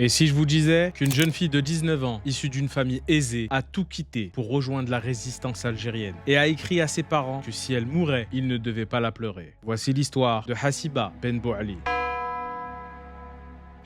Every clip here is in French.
Et si je vous disais qu'une jeune fille de 19 ans, issue d'une famille aisée, a tout quitté pour rejoindre la résistance algérienne et a écrit à ses parents que si elle mourait, ils ne devaient pas la pleurer. Voici l'histoire de Hassiba Ben Bouali.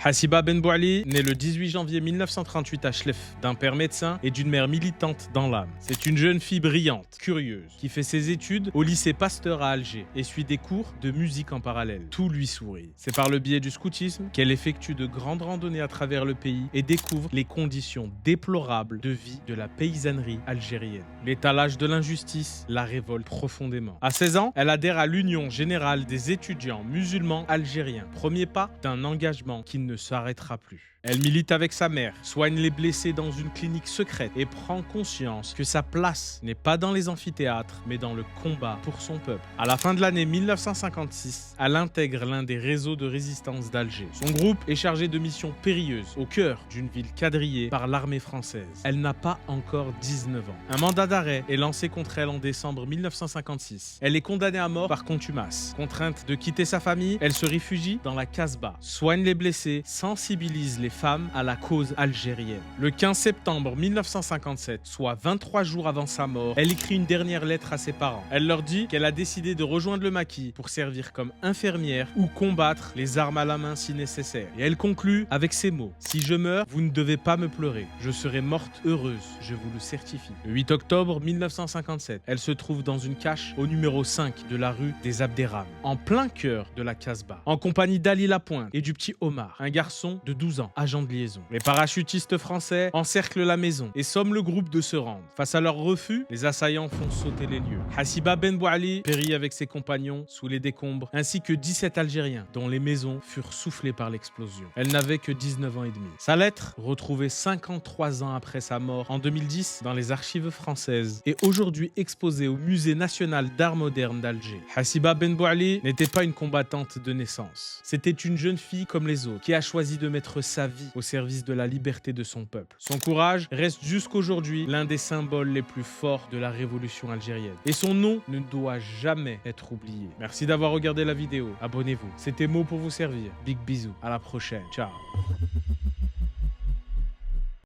Hassiba Ben Bouali naît le 18 janvier 1938 à Chlef, d'un père médecin et d'une mère militante dans l'âme. C'est une jeune fille brillante, curieuse, qui fait ses études au lycée Pasteur à Alger et suit des cours de musique en parallèle. Tout lui sourit. C'est par le biais du scoutisme qu'elle effectue de grandes randonnées à travers le pays et découvre les conditions déplorables de vie de la paysannerie algérienne. L'étalage de l'injustice la révolte profondément. À 16 ans, elle adhère à l'Union générale des étudiants musulmans algériens. Premier pas d'un engagement qui ne s'arrêtera plus. Elle milite avec sa mère, soigne les blessés dans une clinique secrète et prend conscience que sa place n'est pas dans les amphithéâtres, mais dans le combat pour son peuple. À la fin de l'année 1956, elle intègre l'un des réseaux de résistance d'Alger. Son groupe est chargé de missions périlleuses au cœur d'une ville quadrillée par l'armée française. Elle n'a pas encore 19 ans. Un mandat d'arrêt est lancé contre elle en décembre 1956. Elle est condamnée à mort par contumace. Contrainte de quitter sa famille, elle se réfugie dans la Casbah, soigne les blessés, sensibilise les femmes à la cause algérienne. Le 15 septembre 1957, soit 23 jours avant sa mort, elle écrit une dernière lettre à ses parents. Elle leur dit qu'elle a décidé de rejoindre le maquis pour servir comme infirmière ou combattre les armes à la main si nécessaire. Et elle conclut avec ces mots: « Si je meurs, vous ne devez pas me pleurer. Je serai morte heureuse, je vous le certifie. » Le 8 octobre 1957, elle se trouve dans une cache au numéro 5 de la rue des Abderrahmnes, en plein cœur de la Casbah, en compagnie d'Ali Lapointe et du petit Omar, un garçon de 12 ans, agent de liaison. Les parachutistes français encerclent la maison et somment le groupe de se rendre. Face à leur refus, les assaillants font sauter les lieux. Hassiba Ben Bouali périt avec ses compagnons sous les décombres, ainsi que 17 Algériens dont les maisons furent soufflées par l'explosion. Elle n'avait que 19 ans et demi. Sa lettre, retrouvée 53 ans après sa mort en 2010 dans les archives françaises, est aujourd'hui exposée au Musée national d'art moderne d'Alger. Hassiba Ben Bouali n'était pas une combattante de naissance. C'était une jeune fille comme les autres qui a choisi de mettre sa vie au service de la liberté de son peuple. Son courage reste jusqu'aujourd'hui l'un des symboles les plus forts de la révolution algérienne. Et son nom ne doit jamais être oublié. Merci d'avoir regardé la vidéo. Abonnez-vous. C'était Mo pour vous servir. Big bisous. À la prochaine. Ciao.